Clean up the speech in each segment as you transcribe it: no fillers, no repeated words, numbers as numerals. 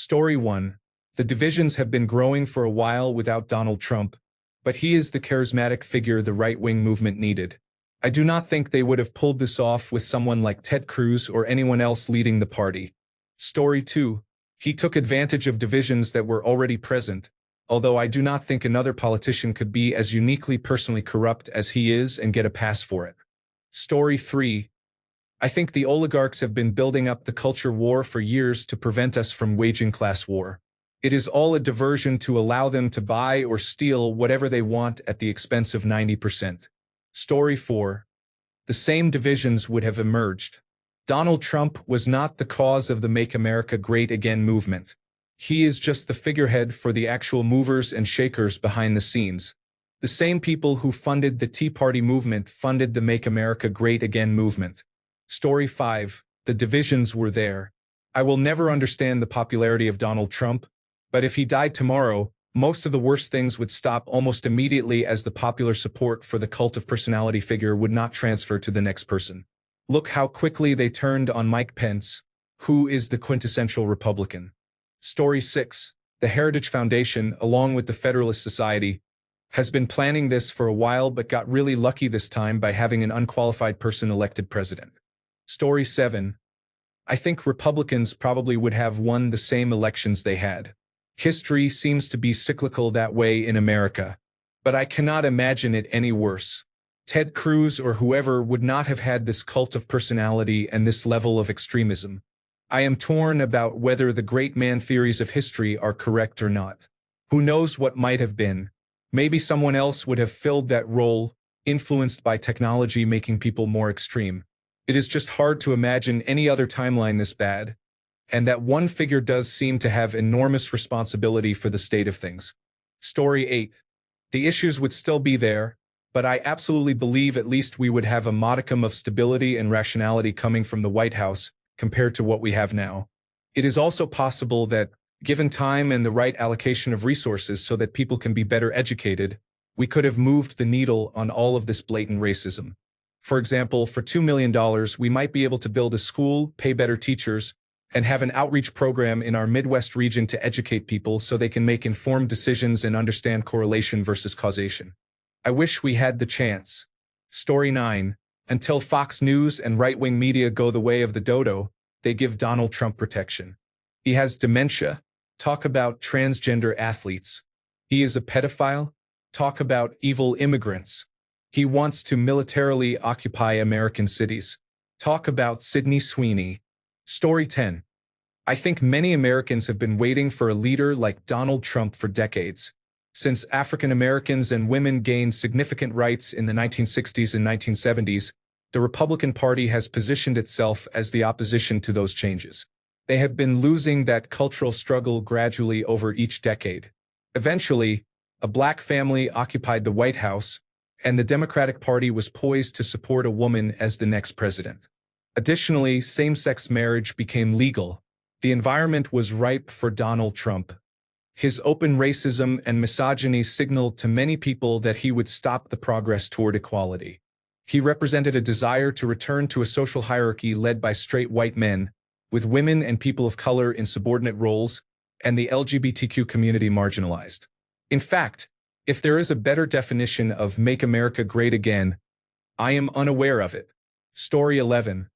Story 1. The divisions have been growing for a while without Donald Trump, but he is the charismatic figure the right-wing movement needed. I do not think they would have pulled this off with someone like Ted Cruz or anyone else leading the party. Story 2. He took advantage of divisions that were already present, although I do not think another politician could be as uniquely personally corrupt as he is and get a pass for it. Story 3. I think the oligarchs have been building up the culture war for years to prevent us from waging class war. It is all a diversion to allow them to buy or steal whatever they want at the expense of 90%. Story 4. The same divisions would have emerged. Donald Trump was not the cause of the Make America Great Again movement. He is just the figurehead for the actual movers and shakers behind the scenes. The same people who funded the Tea Party movement funded the Make America Great Again movement. Story 5. The divisions were there. I will never understand the popularity of Donald Trump, but if he died tomorrow, most of the worst things would stop almost immediately as the popular support for the cult of personality figure would not transfer to the next person. Look how quickly they turned on Mike Pence, who is the quintessential Republican. Story 6. The Heritage Foundation, along with the Federalist Society, has been planning this for a while but got really lucky this time by having an unqualified person elected president. Story 7. I think Republicans probably would have won the same elections they had. History seems to be cyclical that way in America, but I cannot imagine it any worse. Ted Cruz or whoever would not have had this cult of personality and this level of extremism. I am torn about whether the great man theories of history are correct or not. Who knows what might have been? Maybe someone else would have filled that role, influenced by technology making people more extreme. It is just hard to imagine any other timeline this bad, and that one figure does seem to have enormous responsibility for the state of things. Story 8. The issues would still be there, but I absolutely believe at least we would have a modicum of stability and rationality coming from the White House compared to what we have now. It is also possible that, given time and the right allocation of resources so that people can be better educated, we could have moved the needle on all of this blatant racism. For example, for $2 million, we might be able to build a school, pay better teachers, and have an outreach program in our Midwest region to educate people so they can make informed decisions and understand correlation versus causation. I wish we had the chance. Story 9. Until Fox News and right-wing media go the way of the dodo, they give Donald Trump protection. He has dementia. Talk about transgender athletes. He is a pedophile. Talk about evil immigrants. He wants to militarily occupy American cities. Talk about Sydney Sweeney. Story 10. I think many Americans have been waiting for a leader like Donald Trump for decades. Since African Americans and women gained significant rights in the 1960s and 1970s, the Republican Party has positioned itself as the opposition to those changes. They have been losing that cultural struggle gradually over each decade. Eventually, a black family occupied the White House, and the Democratic Party was poised to support a woman as the next president. Additionally, same-sex marriage became legal. The environment was ripe for Donald Trump. His open racism and misogyny signaled to many people that he would stop the progress toward equality. He represented a desire to return to a social hierarchy led by straight white men, with women and people of color in subordinate roles, and the LGBTQ community marginalized. In fact, if there is a better definition of Make America Great Again, I am unaware of it. Story 11.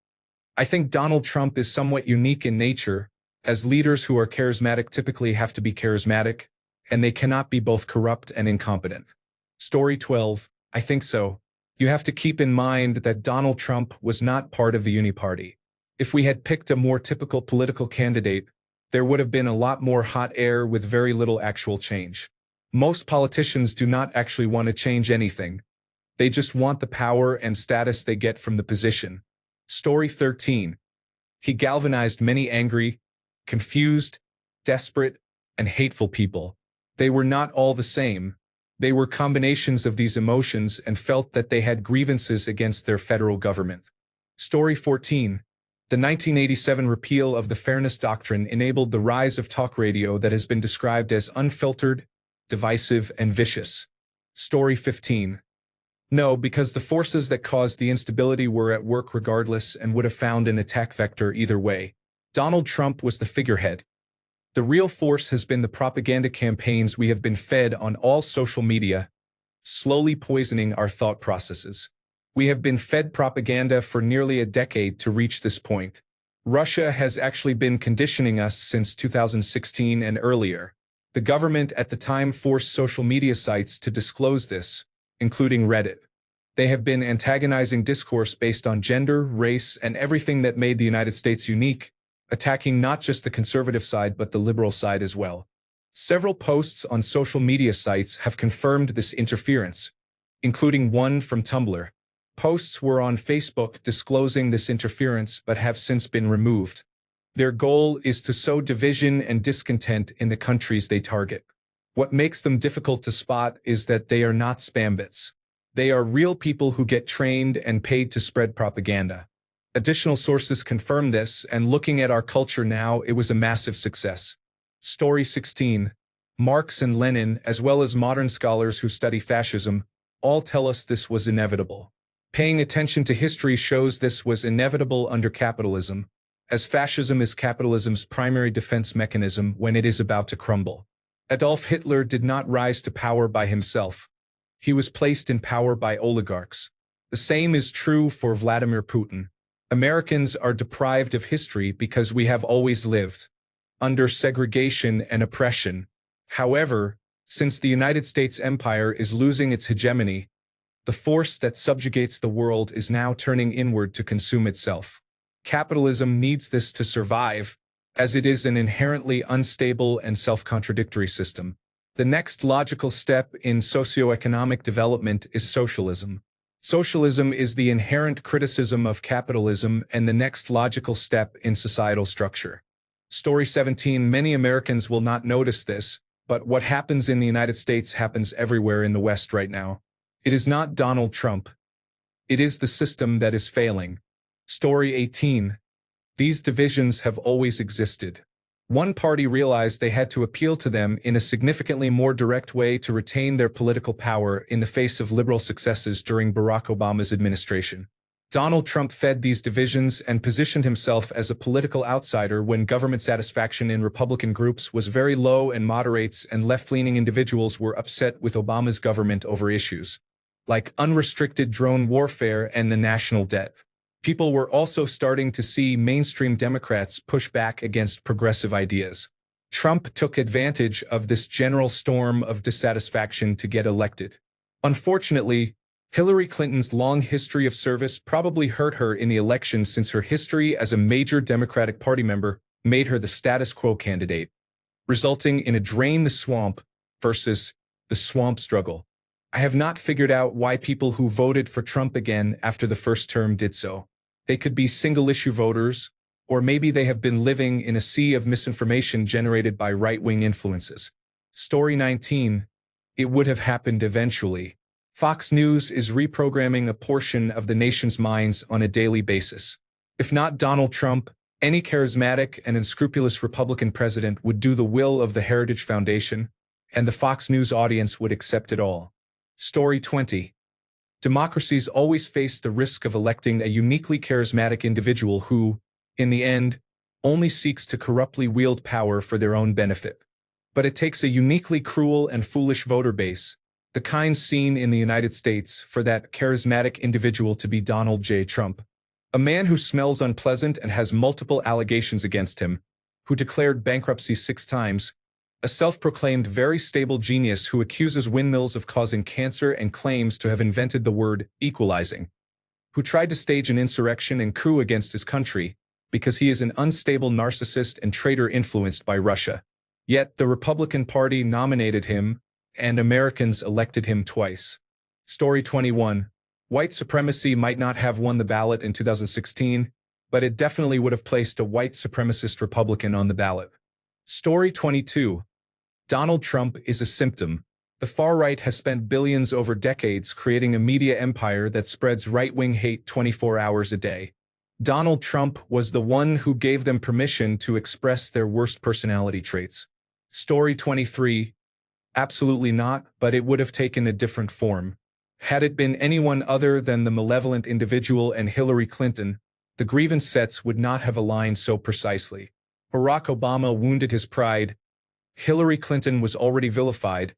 I think Donald Trump is somewhat unique in nature, as leaders who are charismatic typically have to be charismatic, and they cannot be both corrupt and incompetent. Story 12. I think so. You have to keep in mind that Donald Trump was not part of the Uni-Party. If we had picked a more typical political candidate, there would have been a lot more hot air with very little actual change. Most politicians do not actually want to change anything. They just want the power and status they get from the position. Story 13. He galvanized many angry, confused, desperate, and hateful people. They were not all the same. They were combinations of these emotions and felt that they had grievances against their federal government. Story 14. The 1987 repeal of the Fairness Doctrine enabled the rise of talk radio that has been described as unfiltered, divisive, and vicious. Story 15. No, because the forces that caused the instability were at work regardless and would have found an attack vector either way. Donald Trump was the figurehead. The real force has been the propaganda campaigns we have been fed on all social media, slowly poisoning our thought processes. We have been fed propaganda for nearly a decade to reach this point. Russia has actually been conditioning us since 2016 and earlier. The government at the time forced social media sites to disclose this, including Reddit. They have been antagonizing discourse based on gender, race, and everything that made the United States unique, attacking not just the conservative side but the liberal side as well. Several posts on social media sites have confirmed this interference, including one from Tumblr. Posts were on Facebook disclosing this interference but have since been removed. Their goal is to sow division and discontent in the countries they target. What makes them difficult to spot is that they are not spambits. They are real people who get trained and paid to spread propaganda. Additional sources confirm this, and looking at our culture now, it was a massive success. Story 16. Marx and Lenin, as well as modern scholars who study fascism, all tell us this was inevitable. Paying attention to history shows this was inevitable under capitalism, as fascism is capitalism's primary defense mechanism when it is about to crumble. Adolf Hitler did not rise to power by himself. He was placed in power by oligarchs. The same is true for Vladimir Putin. Americans are deprived of history because we have always lived under segregation and oppression. However, since the United States empire is losing its hegemony, the force that subjugates the world is now turning inward to consume itself. Capitalism needs this to survive, as it is an inherently unstable and self-contradictory system. The next logical step in socioeconomic development is socialism. Socialism is the inherent criticism of capitalism and the next logical step in societal structure. Story 17. Many Americans will not notice this, but what happens in the United States happens everywhere in the West right now. It is not Donald Trump. It is the system that is failing. Story 18. These divisions have always existed. One party realized they had to appeal to them in a significantly more direct way to retain their political power in the face of liberal successes during Barack Obama's administration. Donald Trump fed these divisions and positioned himself as a political outsider when government satisfaction in Republican groups was very low and moderates and left-leaning individuals were upset with Obama's government over issues like unrestricted drone warfare and the national debt. People were also starting to see mainstream Democrats push back against progressive ideas. Trump took advantage of this general storm of dissatisfaction to get elected. Unfortunately, Hillary Clinton's long history of service probably hurt her in the election, since her history as a major Democratic Party member made her the status quo candidate, resulting in a drain the swamp versus the swamp struggle. I have not figured out why people who voted for Trump again after the first term did so. They could be single-issue voters, or maybe they have been living in a sea of misinformation generated by right-wing influences. Story 19. It would have happened eventually. Fox News is reprogramming a portion of the nation's minds on a daily basis. If not Donald Trump, any charismatic and unscrupulous Republican president would do the will of the Heritage Foundation, and the Fox News audience would accept it all. Story 20. Democracies always face the risk of electing a uniquely charismatic individual who, in the end, only seeks to corruptly wield power for their own benefit. But it takes a uniquely cruel and foolish voter base, the kind seen in the United States, for that charismatic individual to be Donald J. Trump. A man who smells unpleasant and has multiple allegations against him, who declared bankruptcy 6 times, a self-proclaimed very stable genius who accuses windmills of causing cancer and claims to have invented the word equalizing, who tried to stage an insurrection and coup against his country because he is an unstable narcissist and traitor influenced by Russia. Yet the Republican Party nominated him, and Americans elected him twice. Story 21. White supremacy might not have won the ballot in 2016, but it definitely would have placed a white supremacist Republican on the ballot. Story 22. Donald Trump is a symptom. The far right has spent billions over decades creating a media empire that spreads right-wing hate 24 hours a day. Donald Trump was the one who gave them permission to express their worst personality traits. Story 23. Absolutely not, but it would have taken a different form. Had it been anyone other than the malevolent individual and Hillary Clinton, the grievance sets would not have aligned so precisely. Barack Obama wounded his pride, Hillary Clinton was already vilified,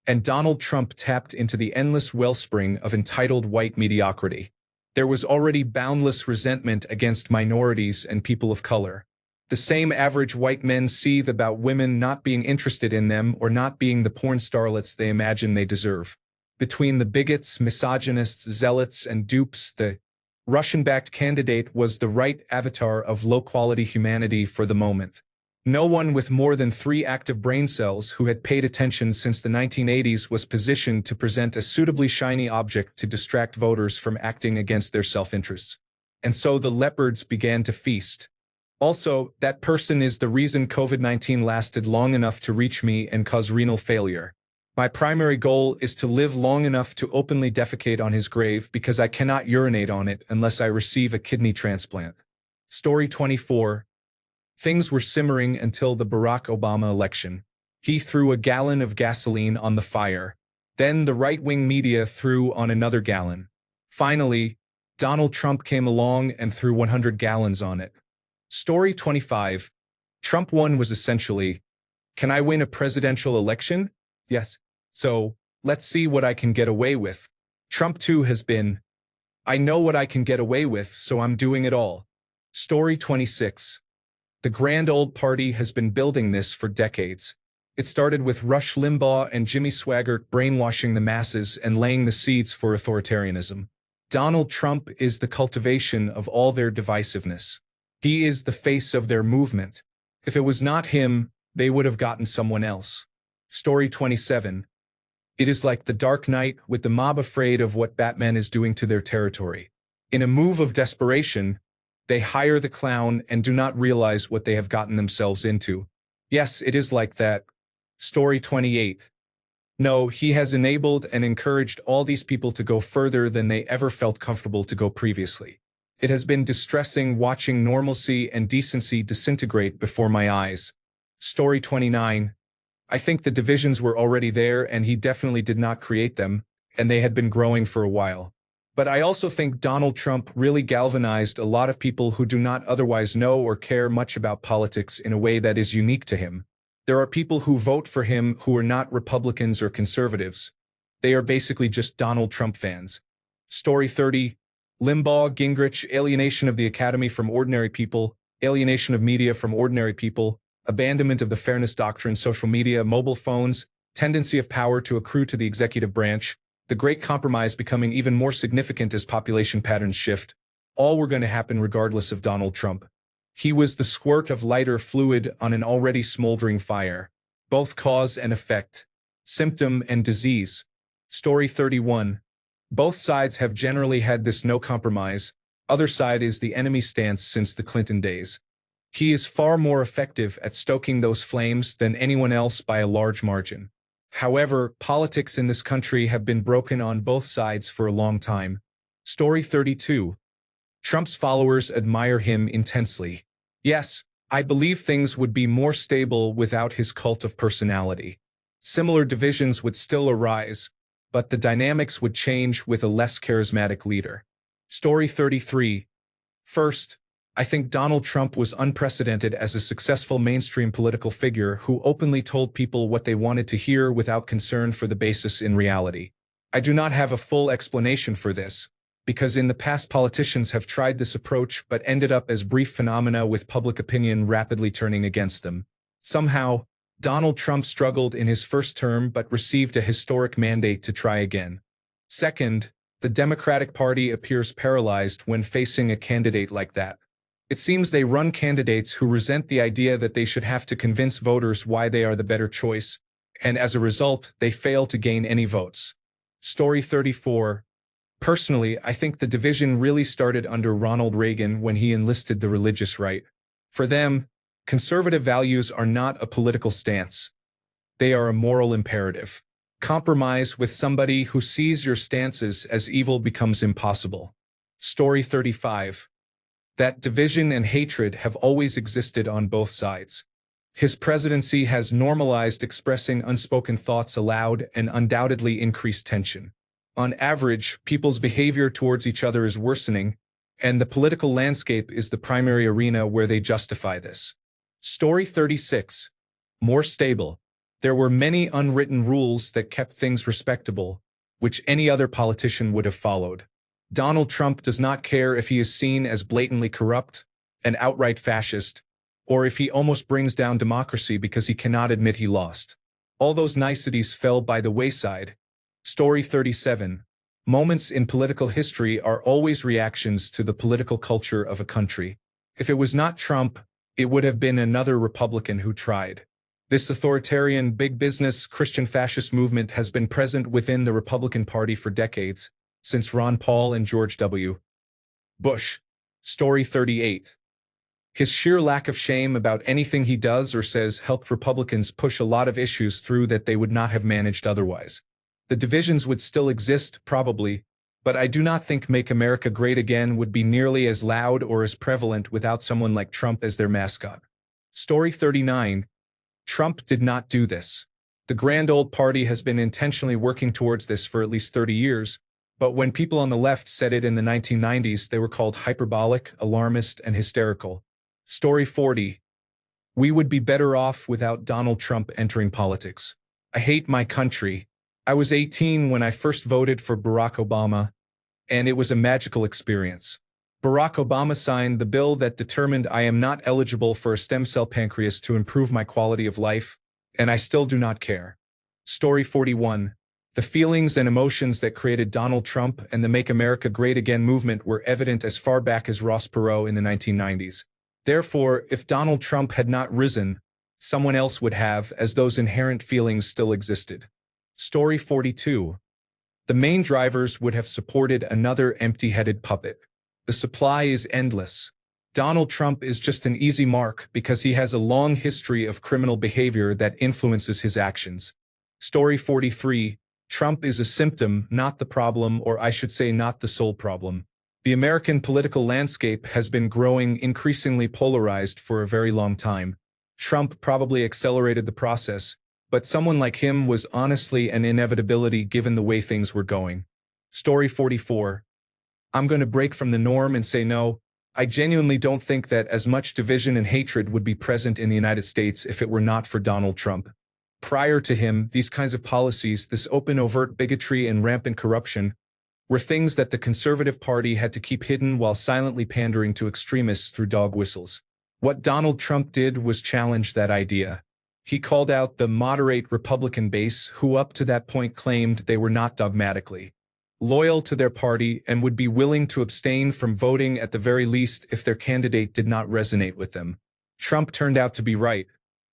and Donald Trump tapped into the endless wellspring of entitled white mediocrity. There was already boundless resentment against minorities and people of color. The same average white men seethe about women not being interested in them or not being the porn starlets they imagine they deserve. Between the bigots, misogynists, zealots, and dupes, the Russian-backed candidate was the right avatar of low-quality humanity for the moment. No one with more than 3 active brain cells who had paid attention since the 1980s was positioned to present a suitably shiny object to distract voters from acting against their self-interests. And so the leopards began to feast. Also, that person is the reason COVID-19 lasted long enough to reach me and cause renal failure. My primary goal is to live long enough to openly defecate on his grave because I cannot urinate on it unless I receive a kidney transplant. Story 24. Things were simmering until the Barack Obama election. He threw a gallon of gasoline on the fire. Then the right-wing media threw on another gallon. Finally, Donald Trump came along and threw 100 gallons on it. Story 25. Trump won was essentially, can I win a presidential election? Yes. So, let's see what I can get away with. Trump too has been, I know what I can get away with, so I'm doing it all. Story 26. The grand old party has been building this for decades. It started with Rush Limbaugh and Jimmy Swaggart brainwashing the masses and laying the seeds for authoritarianism. Donald Trump is the cultivation of all their divisiveness. He is the face of their movement. If it was not him, they would have gotten someone else. Story 27. It is like the Dark Knight with the mob afraid of what Batman is doing to their territory. In a move of desperation, they hire the clown and do not realize what they have gotten themselves into. Yes, it is like that. Story 28. No, he has enabled and encouraged all these people to go further than they ever felt comfortable to go previously. It has been distressing watching normalcy and decency disintegrate before my eyes. Story 29. I think the divisions were already there and he definitely did not create them, and they had been growing for a while. But I also think Donald Trump really galvanized a lot of people who do not otherwise know or care much about politics in a way that is unique to him. There are people who vote for him who are not Republicans or conservatives. They are basically just Donald Trump fans. Story 30. Limbaugh, Gingrich, alienation of the academy from ordinary people, alienation of media from ordinary people, abandonment of the fairness doctrine, social media, mobile phones, tendency of power to accrue to the executive branch, the Great Compromise becoming even more significant as population patterns shift, all were going to happen regardless of Donald Trump. He was the squirt of lighter fluid on an already smoldering fire. Both cause and effect. Symptom and disease. Story 31. Both sides have generally had this no compromise. Other side is the enemy stance since the Clinton days. He is far more effective at stoking those flames than anyone else by a large margin. However, politics in this country have been broken on both sides for a long time. Story 32. Trump's followers admire him intensely. Yes, I believe things would be more stable without his cult of personality. Similar divisions would still arise, but the dynamics would change with a less charismatic leader. Story 33. First, I think Donald Trump was unprecedented as a successful mainstream political figure who openly told people what they wanted to hear without concern for the basis in reality. I do not have a full explanation for this, because in the past politicians have tried this approach but ended up as brief phenomena with public opinion rapidly turning against them. Somehow, Donald Trump struggled in his first term but received a historic mandate to try again. Second, the Democratic Party appears paralyzed when facing a candidate like that. It seems they run candidates who resent the idea that they should have to convince voters why they are the better choice, and as a result, they fail to gain any votes. Story 34. Personally, I think the division really started under Ronald Reagan when he enlisted the religious right. For them, conservative values are not a political stance. They are a moral imperative. Compromise with somebody who sees your stances as evil becomes impossible. Story 35. That division and hatred have always existed on both sides. His presidency has normalized expressing unspoken thoughts aloud and undoubtedly increased tension. On average, people's behavior towards each other is worsening, and the political landscape is the primary arena where they justify this. Story 36. More stable. There were many unwritten rules that kept things respectable, which any other politician would have followed. Donald Trump does not care if he is seen as blatantly corrupt, an outright fascist, or if he almost brings down democracy because he cannot admit he lost. All those niceties fell by the wayside. Story 37. Moments in political history are always reactions to the political culture of a country. If it was not Trump, it would have been another Republican who tried. This authoritarian, big business, Christian fascist movement has been present within the Republican Party for decades, since Ron Paul and George W. Bush. Story 38. His sheer lack of shame about anything he does or says helped Republicans push a lot of issues through that they would not have managed otherwise. The divisions would still exist, probably, but I do not think Make America Great Again would be nearly as loud or as prevalent without someone like Trump as their mascot. Story 39. Trump did not do this. The grand old party has been intentionally working towards this for at least 30 years, but when people on the left said it in the 1990s, they were called hyperbolic, alarmist, and hysterical. Story 40. We would be better off without Donald Trump entering politics. I hate my country. I was 18 when I first voted for Barack Obama, and it was a magical experience. Barack Obama signed the bill that determined I am not eligible for a stem cell pancreas to improve my quality of life, and I still do not care. Story 41. The feelings and emotions that created Donald Trump and the Make America Great Again movement were evident as far back as Ross Perot in the 1990s. Therefore, if Donald Trump had not risen, someone else would have, as those inherent feelings still existed. Story 42. The main drivers would have supported another empty-headed puppet. The supply is endless. Donald Trump is just an easy mark because he has a long history of criminal behavior that influences his actions. Story 43. Trump is a symptom, not the problem, or I should say not the sole problem. The American political landscape has been growing increasingly polarized for a very long time. Trump probably accelerated the process, but someone like him was honestly an inevitability given the way things were going. Story 44. I'm going to break from the norm and say no. I genuinely don't think that as much division and hatred would be present in the United States if it were not for Donald Trump. Prior to him, these kinds of policies, this open overt bigotry and rampant corruption, were things that the Conservative Party had to keep hidden while silently pandering to extremists through dog whistles. What Donald Trump did was challenge that idea. He called out the moderate Republican base who up to that point claimed they were not dogmatically loyal to their party and would be willing to abstain from voting at the very least if their candidate did not resonate with them. Trump turned out to be right.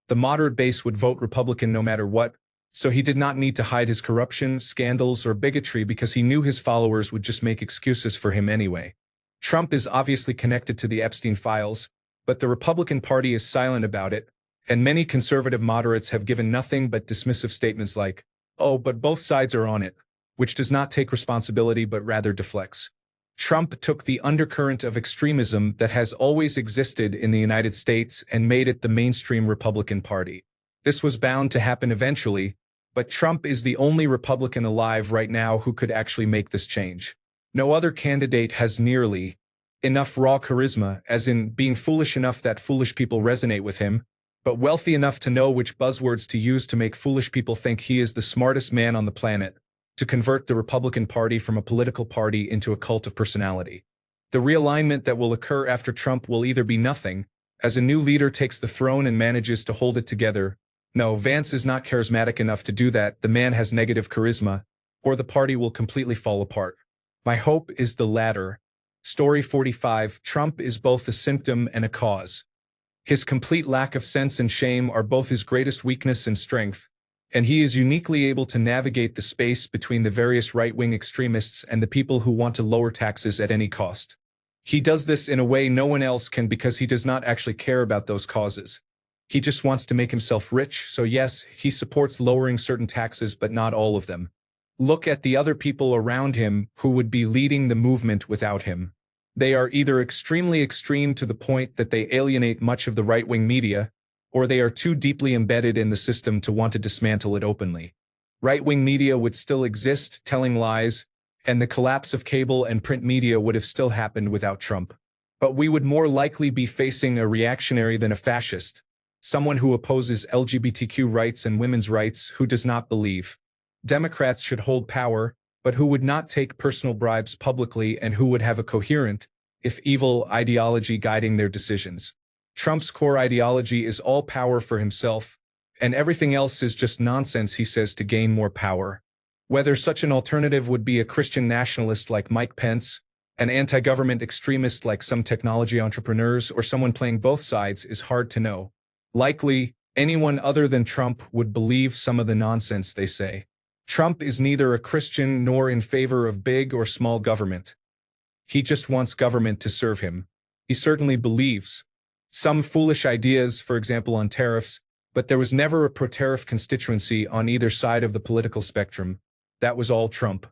The moderate base would vote Republican no matter what, so he did not need to hide his corruption, scandals, or bigotry because he knew his followers would just make excuses for him anyway. Trump is obviously connected to the Epstein files, but the Republican Party is silent about it, and many conservative moderates have given nothing but dismissive statements like, "Oh, but both sides are on it," which does not take responsibility but rather deflects. Trump took the undercurrent of extremism that has always existed in the United States and made it the mainstream Republican Party. This was bound to happen eventually, but Trump is the only Republican alive right now who could actually make this change. No other candidate has nearly enough raw charisma, as in being foolish enough that foolish people resonate with him, but wealthy enough to know which buzzwords to use to make foolish people think he is the smartest man on the planet, to convert the Republican Party from a political party into a cult of personality. The realignment that will occur after Trump will either be nothing, as a new leader takes the throne and manages to hold it together. No, Vance is not charismatic enough to do that, the man has negative charisma, or the party will completely fall apart. My hope is the latter. Story 45. Trump is both a symptom and a cause. His complete lack of sense and shame are both his greatest weakness and strength, and he is uniquely able to navigate the space between the various right-wing extremists and the people who want to lower taxes at any cost. He does this in a way no one else can because he does not actually care about those causes. He just wants to make himself rich, so yes, he supports lowering certain taxes but not all of them. Look at the other people around him who would be leading the movement without him. They are either extremely extreme to the point that they alienate much of the right-wing media, or they are too deeply embedded in the system to want to dismantle it openly. Right-wing media would still exist, telling lies, and the collapse of cable and print media would have still happened without Trump. But we would more likely be facing a reactionary than a fascist, someone who opposes LGBTQ rights and women's rights, who does not believe Democrats should hold power, but who would not take personal bribes publicly and who would have a coherent, if evil, ideology guiding their decisions. Trump's core ideology is all power for himself, and everything else is just nonsense he says to gain more power. Whether such an alternative would be a Christian nationalist like Mike Pence, an anti-government extremist like some technology entrepreneurs, or someone playing both sides is hard to know. Likely, anyone other than Trump would believe some of the nonsense they say. Trump is neither a Christian nor in favor of big or small government. He just wants government to serve him. He certainly believes some foolish ideas, for example on tariffs, but there was never a pro-tariff constituency on either side of the political spectrum. That was all Trump.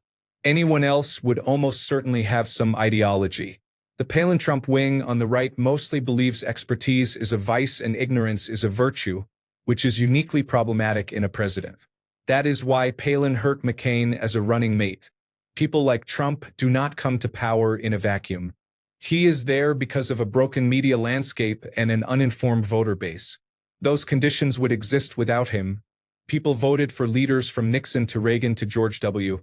Anyone else would almost certainly have some ideology. The Palin-Trump wing on the right mostly believes expertise is a vice and ignorance is a virtue, which is uniquely problematic in a president. That is why Palin hurt McCain as a running mate. People like Trump do not come to power in a vacuum. He is there because of a broken media landscape and an uninformed voter base. Those conditions would exist without him. People voted for leaders from Nixon to Reagan to George W.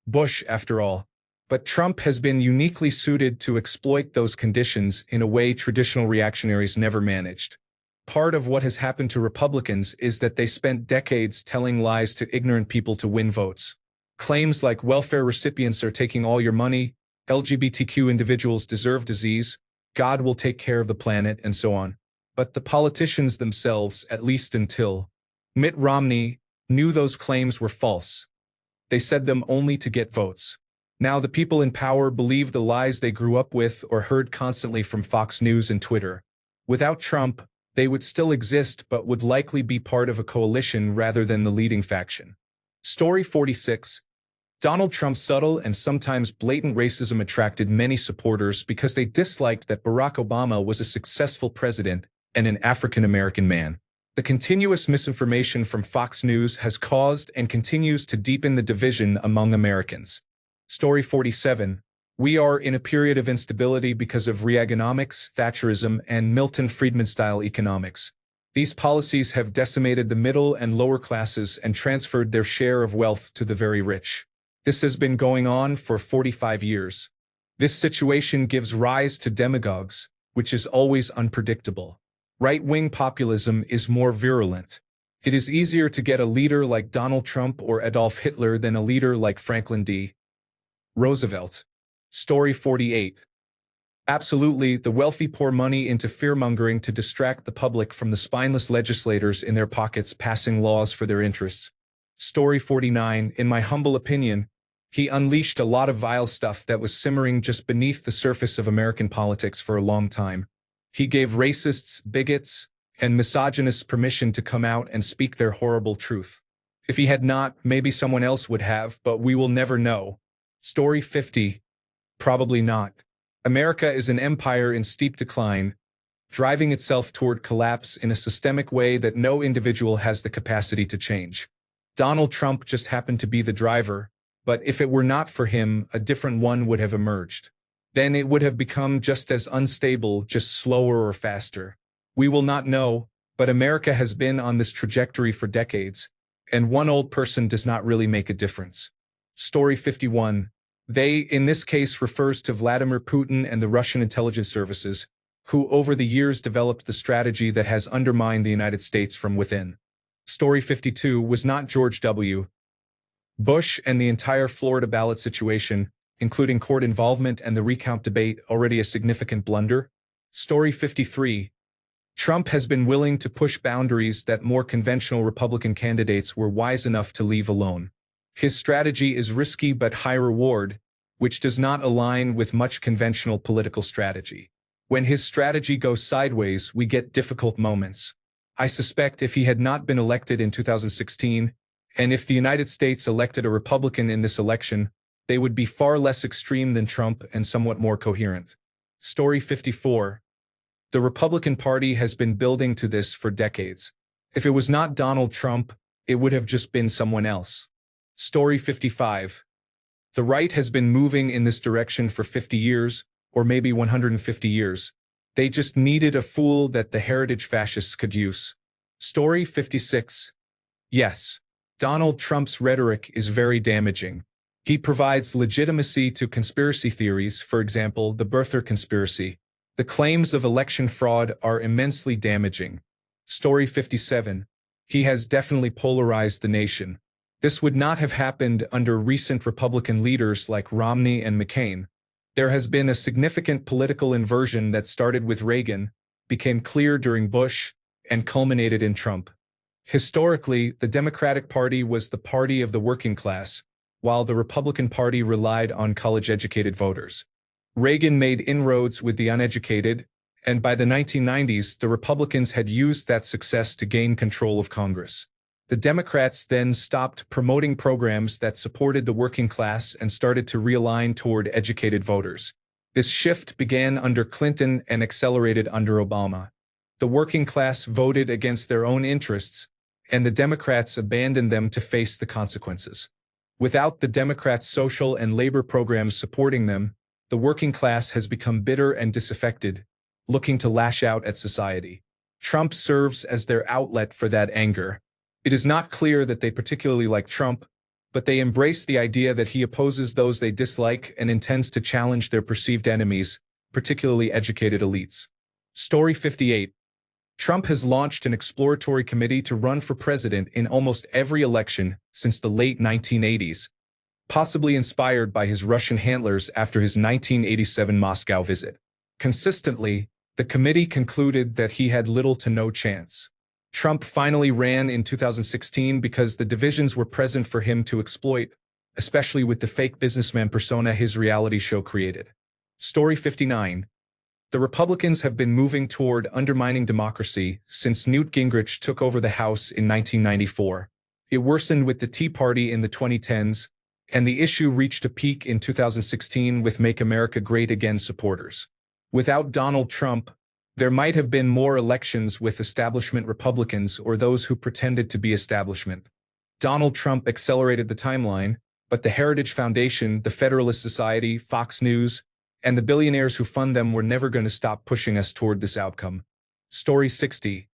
Bush, after all. But Trump has been uniquely suited to exploit those conditions in a way traditional reactionaries never managed. Part of what has happened to Republicans is that they spent decades telling lies to ignorant people to win votes. Claims like welfare recipients are taking all your money, LGBTQ individuals deserve disease, God will take care of the planet, and so on. But the politicians themselves, at least until Mitt Romney, knew those claims were false. They said them only to get votes. Now the people in power believe the lies they grew up with or heard constantly from Fox News and Twitter. Without Trump, they would still exist but would likely be part of a coalition rather than the leading faction. Story 46. Donald Trump's subtle and sometimes blatant racism attracted many supporters because they disliked that Barack Obama was a successful president and an African-American man. The continuous misinformation from Fox News has caused and continues to deepen the division among Americans. Story 47. We are in a period of instability because of Reaganomics, Thatcherism, and Milton Friedman-style economics. These policies have decimated the middle and lower classes and transferred their share of wealth to the very rich. This has been going on for 45 years. This situation gives rise to demagogues, which is always unpredictable. Right-wing populism is more virulent. It is easier to get a leader like Donald Trump or Adolf Hitler than a leader like Franklin D. Roosevelt. Story 48. Absolutely, the wealthy pour money into fear-mongering to distract the public from the spineless legislators in their pockets passing laws for their interests. Story 49. In my humble opinion, he unleashed a lot of vile stuff that was simmering just beneath the surface of American politics for a long time. He gave racists, bigots, and misogynists permission to come out and speak their horrible truth. If he had not, maybe someone else would have, but we will never know. Story 50. Probably not. America is an empire in steep decline, driving itself toward collapse in a systemic way that no individual has the capacity to change. Donald Trump just happened to be the driver, but if it were not for him, a different one would have emerged. Then it would have become just as unstable, just slower or faster. We will not know, but America has been on this trajectory for decades, and one old person does not really make a difference. Story 51. They, in this case, refers to Vladimir Putin and the Russian intelligence services, who over the years developed the strategy that has undermined the United States from within. Story 52 was not George W. Bush and the entire Florida ballot situation, including court involvement and the recount debate, already a significant blunder. Story 53. Trump has been willing to push boundaries that more conventional Republican candidates were wise enough to leave alone. His strategy is risky but high reward, which does not align with much conventional political strategy. When his strategy goes sideways, we get difficult moments. I suspect if he had not been elected in 2016, and if the United States elected a Republican in this election, they would be far less extreme than Trump and somewhat more coherent. Story 54. The Republican Party has been building to this for decades. If it was not Donald Trump, it would have just been someone else. Story 55. The right has been moving in this direction for 50 years, or maybe 150 years. They just needed a fool that the heritage fascists could use. Story 56. Yes, Donald Trump's rhetoric is very damaging. He provides legitimacy to conspiracy theories, for example, the birther conspiracy. The claims of election fraud are immensely damaging. Story 57. He has definitely polarized the nation. This would not have happened under recent Republican leaders like Romney and McCain. There has been a significant political inversion that started with Reagan, became clear during Bush, and culminated in Trump. Historically, the Democratic Party was the party of the working class, while the Republican Party relied on college-educated voters. Reagan made inroads with the uneducated, and by the 1990s, the Republicans had used that success to gain control of Congress. The Democrats then stopped promoting programs that supported the working class and started to realign toward educated voters. This shift began under Clinton and accelerated under Obama. The working class voted against their own interests, and the Democrats abandoned them to face the consequences. Without the Democrats' social and labor programs supporting them, the working class has become bitter and disaffected, looking to lash out at society. Trump serves as their outlet for that anger. It is not clear that they particularly like Trump, but they embrace the idea that he opposes those they dislike and intends to challenge their perceived enemies, particularly educated elites. Story 58. Trump has launched an exploratory committee to run for president in almost every election since the late 1980s, possibly inspired by his Russian handlers after his 1987 Moscow visit. Consistently, the committee concluded that he had little to no chance. Trump finally ran in 2016 because the divisions were present for him to exploit, especially with the fake businessman persona his reality show created. Story 59. The Republicans have been moving toward undermining democracy since Newt Gingrich took over the House in 1994. It worsened with the Tea Party in the 2010s, and the issue reached a peak in 2016 with Make America Great Again supporters. Without Donald Trump, there might have been more elections with establishment Republicans or those who pretended to be establishment. Donald Trump accelerated the timeline, but the Heritage Foundation, the Federalist Society, Fox News, and the billionaires who fund them were never going to stop pushing us toward this outcome. Story 60.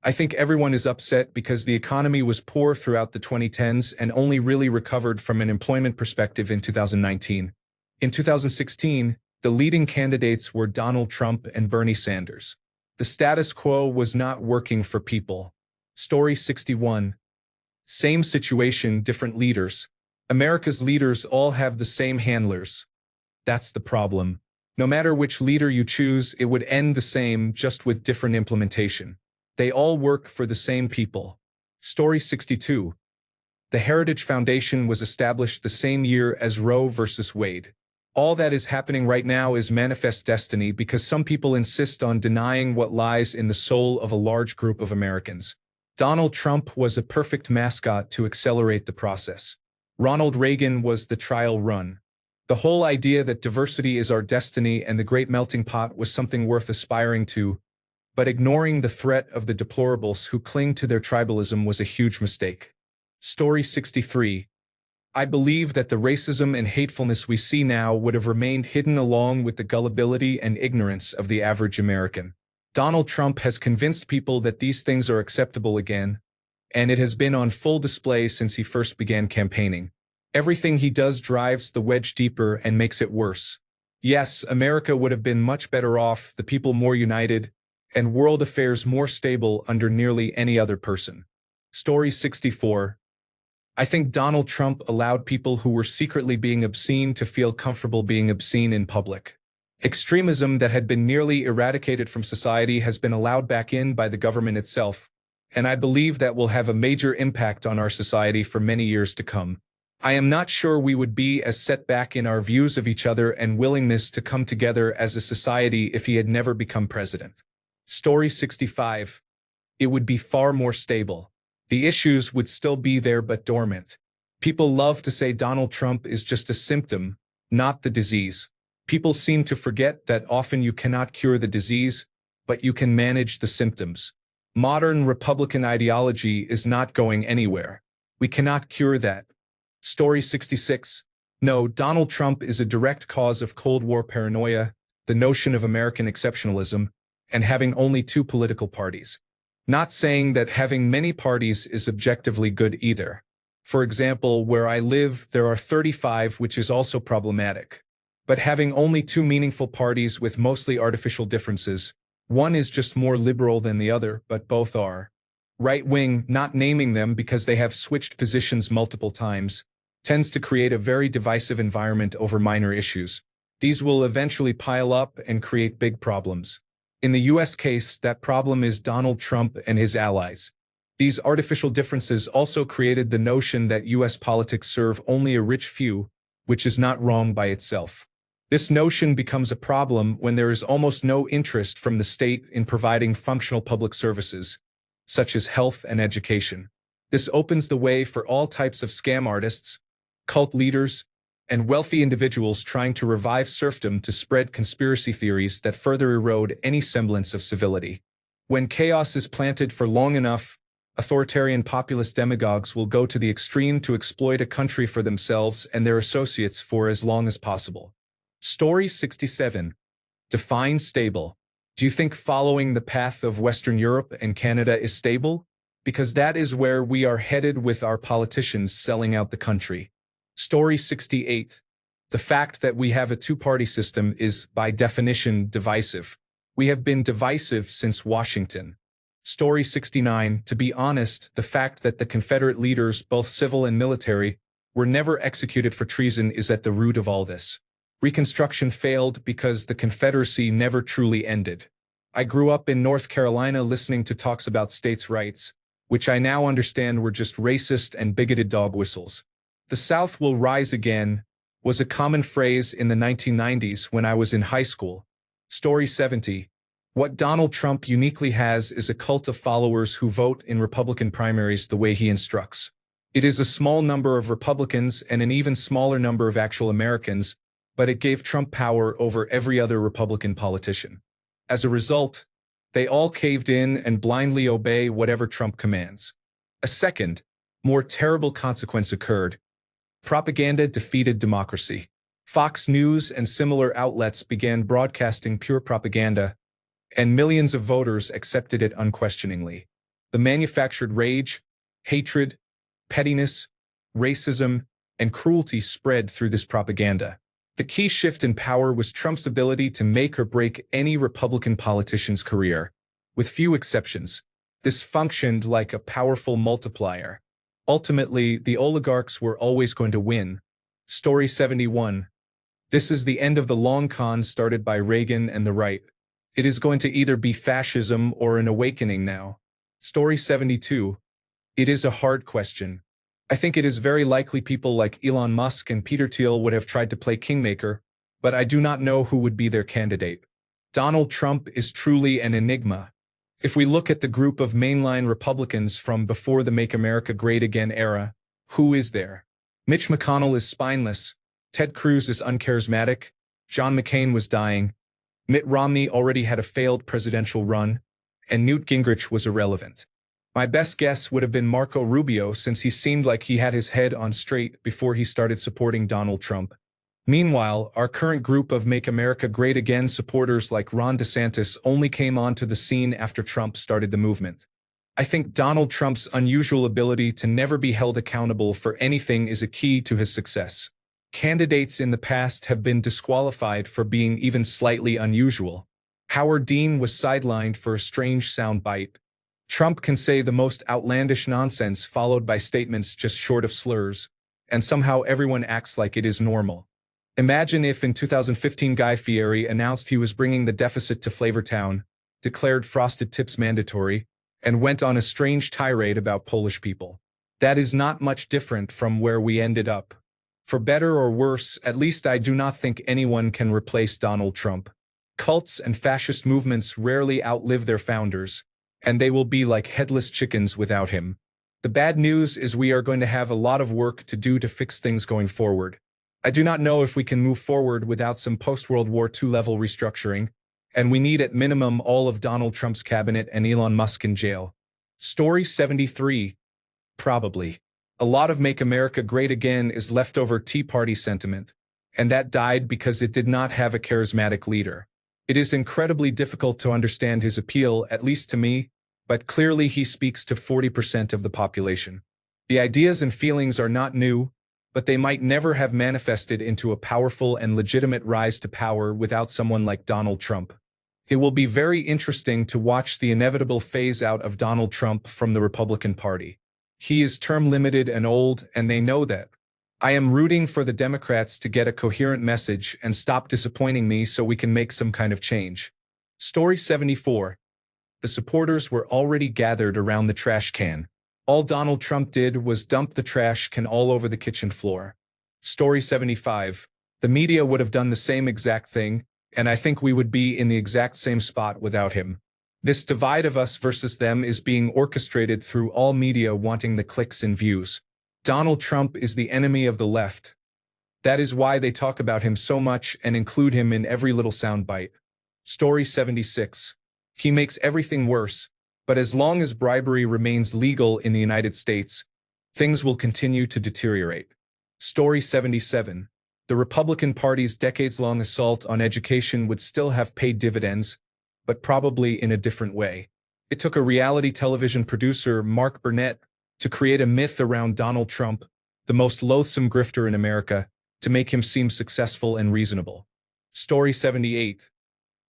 I think everyone is upset because the economy was poor throughout the 2010s and only really recovered from an employment perspective in 2019. In 2016, the leading candidates were Donald Trump and Bernie Sanders. The status quo was not working for people. Story 61. Same situation, different leaders. America's leaders all have the same handlers. That's the problem. No matter which leader you choose, it would end the same, just with different implementation. They all work for the same people. Story 62. The Heritage Foundation was established the same year as Roe versus Wade. All that is happening right now is manifest destiny because some people insist on denying what lies in the soul of a large group of Americans. Donald Trump was a perfect mascot to accelerate the process. Ronald Reagan was the trial run. The whole idea that diversity is our destiny and the great melting pot was something worth aspiring to, but ignoring the threat of the deplorables who cling to their tribalism was a huge mistake. Story 63. I believe that the racism and hatefulness we see now would have remained hidden along with the gullibility and ignorance of the average American. Donald Trump has convinced people that these things are acceptable again, and it has been on full display since he first began campaigning. Everything he does drives the wedge deeper and makes it worse. Yes, America would have been much better off, the people more united, and world affairs more stable under nearly any other person. Story 64. I think Donald Trump allowed people who were secretly being obscene to feel comfortable being obscene in public. Extremism that had been nearly eradicated from society has been allowed back in by the government itself, and I believe that will have a major impact on our society for many years to come. I am not sure we would be as set back in our views of each other and willingness to come together as a society if he had never become president. Story 65. It would be far more stable. The issues would still be there but dormant. People love to say Donald Trump is just a symptom, not the disease. People seem to forget that often you cannot cure the disease, but you can manage the symptoms. Modern Republican ideology is not going anywhere. We cannot cure that. Story 66. No, Donald Trump is a direct cause of Cold War paranoia. the notion of American exceptionalism, and having only two political parties. Not saying that having many parties is objectively good either. For example, where I live, there are 35, which is also problematic. But having only two meaningful parties with mostly artificial differences, one is just more liberal than the other, but both are right-wing, not naming them because they have switched positions multiple times, tends to create a very divisive environment over minor issues. These will eventually pile up and create big problems. In the US case, that problem is Donald Trump and his allies. These artificial differences also created the notion that US politics serve only a rich few, which is not wrong by itself. This notion becomes a problem when there is almost no interest from the state in providing functional public services, such as health and education. This opens the way for all types of scam artists, cult leaders, and wealthy individuals trying to revive serfdom to spread conspiracy theories that further erode any semblance of civility. When chaos is planted for long enough, authoritarian populist demagogues will go to the extreme to exploit a country for themselves and their associates for as long as possible. Story 67. Define stable. Do you think following the path of Western Europe and Canada is stable? Because that is where we are headed with our politicians selling out the country. Story 68. The fact that we have a two-party system is, by definition, divisive. We have been divisive since Washington. Story 69. To be honest, the fact that the Confederate leaders, both civil and military, were never executed for treason is at the root of all this. Reconstruction failed because the Confederacy never truly ended. I grew up in North Carolina listening to talks about states' rights, which I now understand were just racist and bigoted dog whistles. The South will rise again was a common phrase in the 1990s when I was in high school. Story 70. What Donald Trump uniquely has is a cult of followers who vote in Republican primaries the way he instructs. It is a small number of Republicans and an even smaller number of actual Americans, but it gave Trump power over every other Republican politician. As a result, they all caved in and blindly obey whatever Trump commands. A second, more terrible consequence occurred. Propaganda defeated democracy. Fox News and similar outlets began broadcasting pure propaganda, and millions of voters accepted it unquestioningly. The manufactured rage, hatred, pettiness, racism, and cruelty spread through this propaganda. The key shift in power was Trump's ability to make or break any Republican politician's career. With few exceptions, this functioned like a powerful multiplier. Ultimately, the oligarchs were always going to win. Story 71. This is the end of the long con started by Reagan and the right. It is going to either be fascism or an awakening now. Story 72. It is a hard question. I think it is very likely people like Elon Musk and Peter Thiel would have tried to play kingmaker, but I do not know who would be their candidate. Donald Trump is truly an enigma. If we look at the group of mainline Republicans from before the Make America Great Again era, who is there? Mitch McConnell is spineless, Ted Cruz is uncharismatic, John McCain was dying, Mitt Romney already had a failed presidential run, and Newt Gingrich was irrelevant. My best guess would have been Marco Rubio since he seemed like he had his head on straight before he started supporting Donald Trump. Meanwhile, our current group of Make America Great Again supporters like Ron DeSantis only came onto the scene after Trump started the movement. I think Donald Trump's unusual ability to never be held accountable for anything is a key to his success. Candidates in the past have been disqualified for being even slightly unusual. Howard Dean was sidelined for a strange soundbite. Trump can say the most outlandish nonsense followed by statements just short of slurs, and somehow everyone acts like it is normal. Imagine if in 2015 Guy Fieri announced he was bringing the deficit to Flavortown, declared frosted tips mandatory, and went on a strange tirade about Polish people. That is not much different from where we ended up. For better or worse, at least I do not think anyone can replace Donald Trump. Cults and fascist movements rarely outlive their founders, and they will be like headless chickens without him. The bad news is we are going to have a lot of work to do to fix things going forward. I do not know if we can move forward without some post-World War II level restructuring, and we need at minimum all of Donald Trump's cabinet and Elon Musk in jail. Story 73. Probably. A lot of Make America Great Again is leftover Tea Party sentiment, and that died because it did not have a charismatic leader. It is incredibly difficult to understand his appeal, at least to me, but clearly he speaks to 40% of the population. The ideas and feelings are not new, but they might never have manifested into a powerful and legitimate rise to power without someone like Donald Trump. It will be very interesting to watch the inevitable phase out of Donald Trump from the Republican Party. He is term limited and old, and they know that. I am rooting for the Democrats to get a coherent message and stop disappointing me so we can make some kind of change. Story 74. The supporters were already gathered around the trash can. All Donald Trump did was dump the trash can all over the kitchen floor. Story 75. The media would have done the same exact thing, and I think we would be in the exact same spot without him. This divide of us versus them is being orchestrated through all media wanting the clicks and views. Donald Trump is the enemy of the left. That is why they talk about him so much and include him in every little soundbite. Story 76. He makes everything worse, but as long as bribery remains legal in the United States, things will continue to deteriorate. Story 77. The Republican Party's decades-long assault on education would still have paid dividends, but probably in a different way. It took a reality television producer, Mark Burnett, to create a myth around Donald Trump, the most loathsome grifter in America, to make him seem successful and reasonable. Story 78.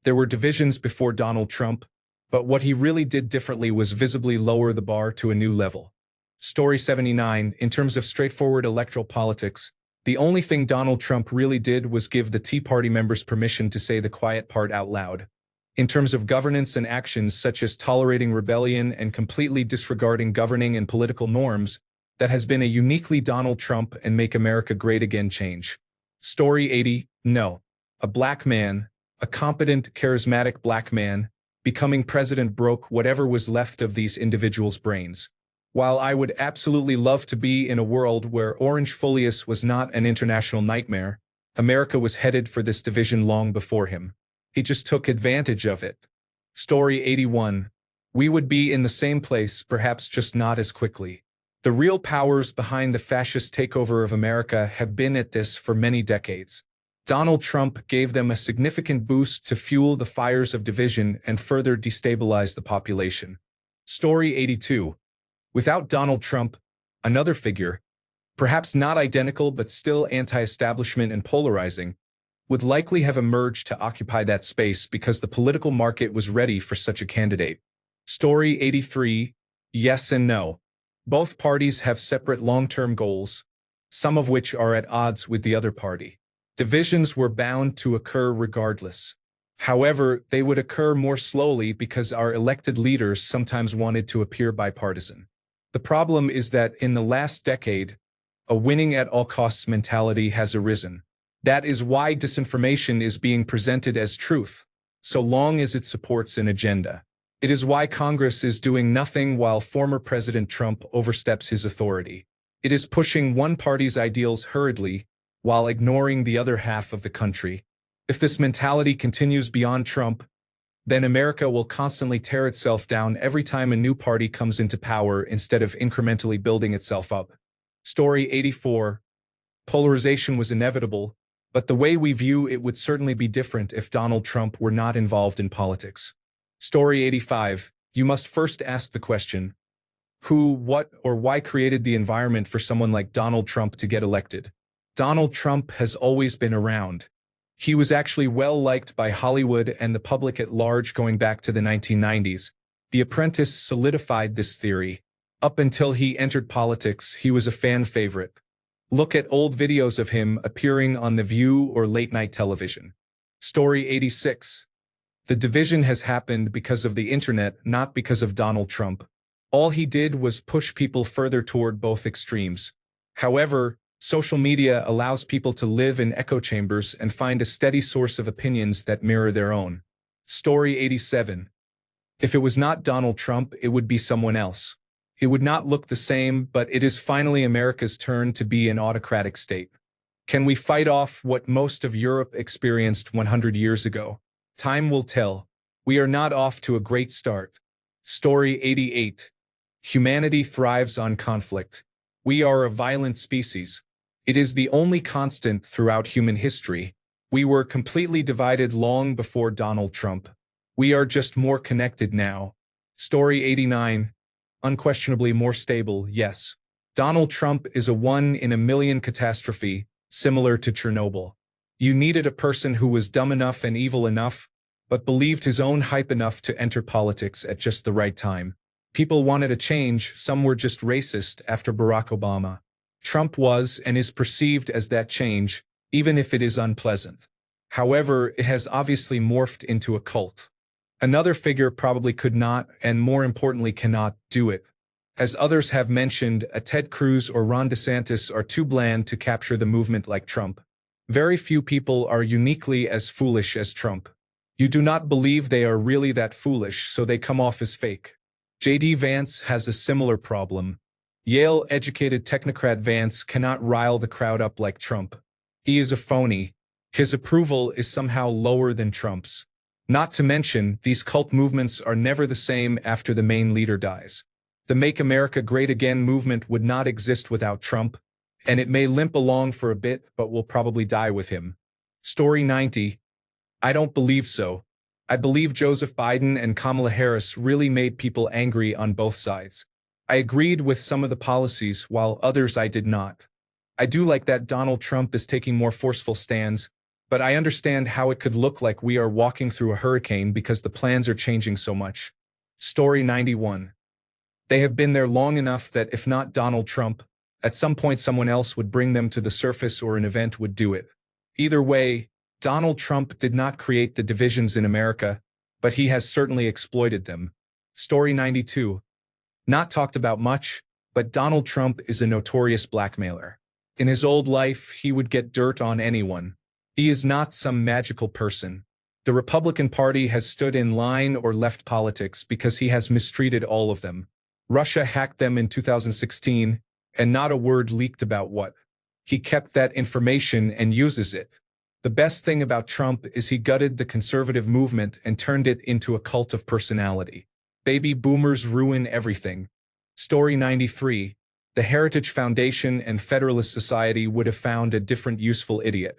There were divisions before Donald Trump, but what he really did differently was visibly lower the bar to a new level. Story 79. In terms of straightforward electoral politics, the only thing Donald Trump really did was give the Tea Party members permission to say the quiet part out loud. In terms of governance and actions such as tolerating rebellion and completely disregarding governing and political norms, that has been a uniquely Donald Trump and Make America Great Again change. Story 80. No. A black man, a competent, charismatic black man, becoming president broke whatever was left of these individuals' brains. While I would absolutely love to be in a world where orange folius was not an international nightmare, America was headed for this division long before him. He just took advantage of it. Story 81. We would be in the same place, perhaps just not as quickly. The real powers behind the fascist takeover of America have been at this for many decades. Donald Trump gave them a significant boost to fuel the fires of division and further destabilize the population. Story 82. Without Donald Trump, another figure, perhaps not identical but still anti-establishment and polarizing, would likely have emerged to occupy that space because the political market was ready for such a candidate. Story 83. Yes and no. Both parties have separate long-term goals, some of which are at odds with the other party. Divisions were bound to occur regardless. However, they would occur more slowly because our elected leaders sometimes wanted to appear bipartisan. The problem is that in the last decade, a winning at all costs mentality has arisen. That is why disinformation is being presented as truth, so long as it supports an agenda. It is why Congress is doing nothing while former President Trump oversteps his authority. It is pushing one party's ideals hurriedly while ignoring the other half of the country. If this mentality continues beyond Trump, then America will constantly tear itself down every time a new party comes into power instead of incrementally building itself up. Story 84. Polarization was inevitable, but the way we view it would certainly be different if Donald Trump were not involved in politics. Story 85. You must first ask the question, who, what, or why created the environment for someone like Donald Trump to get elected? Donald Trump has always been around. He was actually well liked by Hollywood and the public at large going back to the 1990s. The Apprentice solidified this theory. Up until he entered politics, he was a fan favorite. Look at old videos of him appearing on The View or late-night television. Story 86. The division has happened because of the internet, not because of Donald Trump. All he did was push people further toward both extremes. However, social media allows people to live in echo chambers and find a steady source of opinions that mirror their own. Story 87. If it was not Donald Trump, it would be someone else. It would not look the same, but it is finally America's turn to be an autocratic state. Can we fight off what most of Europe experienced 100 years ago? Time will tell. We are not off to a great start. Story 88. Humanity thrives on conflict. We are a violent species. It is the only constant throughout human history. We were completely divided long before Donald Trump. We are just more connected now. Story 89. Unquestionably more stable, yes. Donald Trump is a one-in-a-million catastrophe, similar to Chernobyl. You needed a person who was dumb enough and evil enough, but believed his own hype enough to enter politics at just the right time. People wanted a change, some were just racist after Barack Obama. Trump was and is perceived as that change, even if it is unpleasant. However, it has obviously morphed into a cult. Another figure probably could not, and more importantly cannot, do it. As others have mentioned, a Ted Cruz or Ron DeSantis are too bland to capture the movement like Trump. Very few people are uniquely as foolish as Trump. You do not believe they are really that foolish, so they come off as fake. J.D. Vance has a similar problem. Yale-educated technocrat Vance cannot rile the crowd up like Trump. He is a phony. His approval is somehow lower than Trump's. Not to mention, these cult movements are never the same after the main leader dies. The Make America Great Again movement would not exist without Trump, and it may limp along for a bit but will probably die with him. Story 90. I don't believe so. I believe Joseph Biden and Kamala Harris really made people angry on both sides. I agreed with some of the policies, while others I did not. I do like that Donald Trump is taking more forceful stands, but I understand how it could look like we are walking through a hurricane because the plans are changing so much. Story 91. They have been there long enough that if not Donald Trump, at some point someone else would bring them to the surface or an event would do it. Either way, Donald Trump did not create the divisions in America, but he has certainly exploited them. Story 92. Not talked about much, but Donald Trump is a notorious blackmailer. In his old life, he would get dirt on anyone. He is not some magical person. The Republican Party has stood in line or left politics because he has mistreated all of them. Russia hacked them in 2016, and not a word leaked about what. He kept that information and uses it. The best thing about Trump is he gutted the conservative movement and turned it into a cult of personality. Baby boomers ruin everything. Story 93. The Heritage Foundation and Federalist Society would have found a different useful idiot.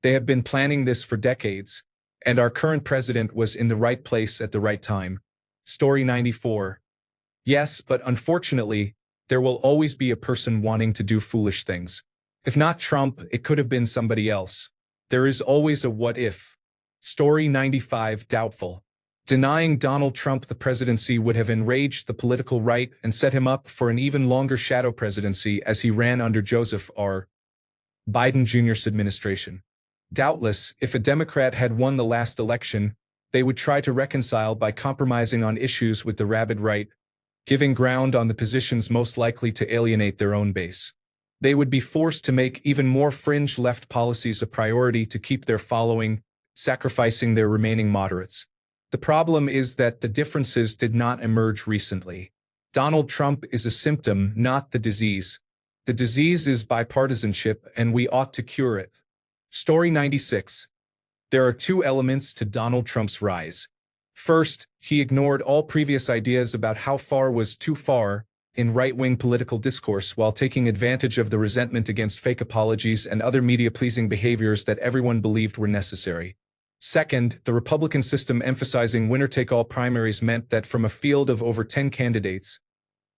They have been planning this for decades, and our current president was in the right place at the right time. Story 94. Yes, but unfortunately, there will always be a person wanting to do foolish things. If not Trump, it could have been somebody else. There is always a what if. Story 95. Doubtful. Denying Donald Trump the presidency would have enraged the political right and set him up for an even longer shadow presidency as he ran under Joseph R. Biden Jr.'s administration. Doubtless, if a Democrat had won the last election, they would try to reconcile by compromising on issues with the rabid right, giving ground on the positions most likely to alienate their own base. They would be forced to make even more fringe left policies a priority to keep their following, sacrificing their remaining moderates. The problem is that the differences did not emerge recently. Donald Trump is a symptom, not the disease. The disease is bipartisanship, and we ought to cure it. Story 96. There are two elements to Donald Trump's rise. First, he ignored all previous ideas about how far was too far in right-wing political discourse while taking advantage of the resentment against fake apologies and other media-pleasing behaviors that everyone believed were necessary. Second, the Republican system emphasizing winner-take-all primaries meant that from a field of over 10 candidates,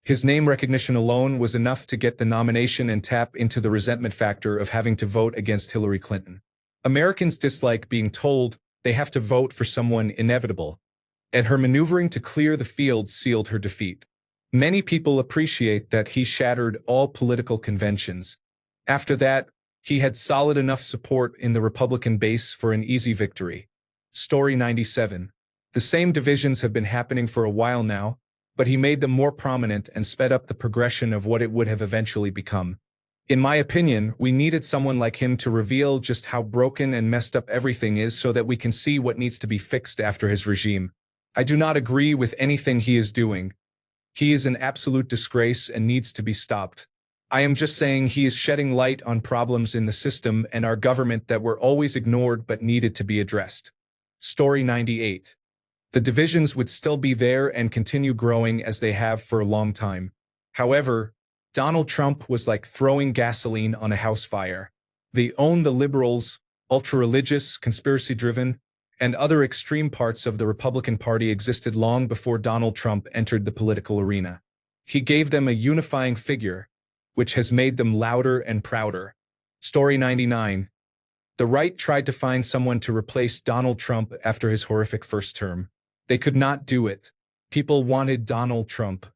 his name recognition alone was enough to get the nomination and tap into the resentment factor of having to vote against Hillary Clinton. Americans dislike being told they have to vote for someone inevitable, and her maneuvering to clear the field sealed her defeat. Many people appreciate that he shattered all political conventions. After that, he had solid enough support in the Republican base for an easy victory. Story 97. The same divisions have been happening for a while now, but he made them more prominent and sped up the progression of what it would have eventually become. In my opinion, we needed someone like him to reveal just how broken and messed up everything is so that we can see what needs to be fixed after his regime. I do not agree with anything he is doing. He is an absolute disgrace and needs to be stopped. I am just saying he is shedding light on problems in the system and our government that were always ignored but needed to be addressed. Story 98. The divisions would still be there and continue growing as they have for a long time. However, Donald Trump was like throwing gasoline on a house fire. They own the liberals, ultra-religious, conspiracy-driven, and other extreme parts of the Republican Party existed long before Donald Trump entered the political arena. He gave them a unifying figure, which has made them louder and prouder. Story 99. The right tried to find someone to replace Donald Trump after his horrific first term. They could not do it. People wanted Donald Trump.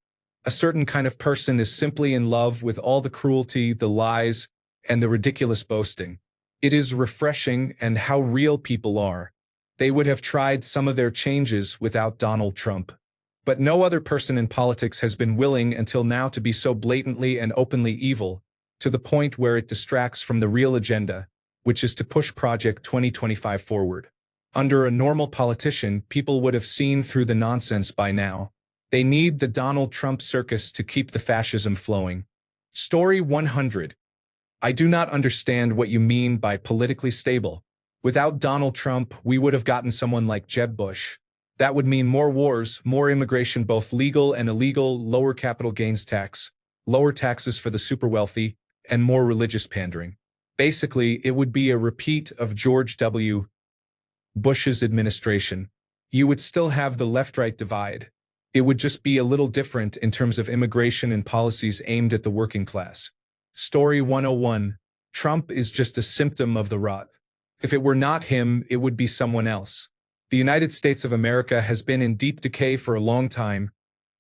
A certain kind of person is simply in love with all the cruelty, the lies, and the ridiculous boasting. It is refreshing and how real people are. They would have tried some of their changes without Donald Trump. But no other person in politics has been willing until now to be so blatantly and openly evil, to the point where it distracts from the real agenda, which is to push Project 2025 forward. Under a normal politician, people would have seen through the nonsense by now. They need the Donald Trump circus to keep the fascism flowing. Story 100. I do not understand what you mean by politically stable. Without Donald Trump, we would have gotten someone like Jeb Bush. That would mean more wars, more immigration, both legal and illegal, lower capital gains tax, lower taxes for the super wealthy, and more religious pandering. Basically, it would be a repeat of George W. Bush's administration. You would still have the left-right divide. It would just be a little different in terms of immigration and policies aimed at the working class. Story 101. Trump is just a symptom of the rot. If it were not him, it would be someone else. The United States of America has been in deep decay for a long time,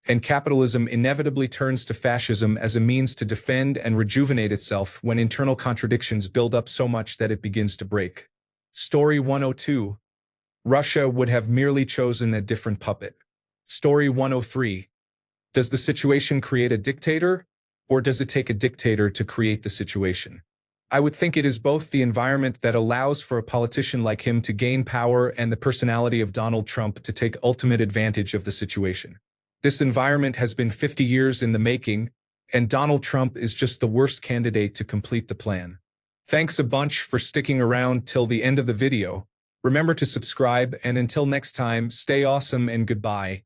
and capitalism inevitably turns to fascism as a means to defend and rejuvenate itself when internal contradictions build up so much that it begins to break. Story 102. Russia would have merely chosen a different puppet. Story 103. Does the situation create a dictator, or does it take a dictator to create the situation? I would think it is both the environment that allows for a politician like him to gain power and the personality of Donald Trump to take ultimate advantage of the situation. This environment has been 50 years in the making, and Donald Trump is just the worst candidate to complete the plan. Thanks a bunch for sticking around till the end of the video. Remember to subscribe, and until next time, stay awesome and goodbye.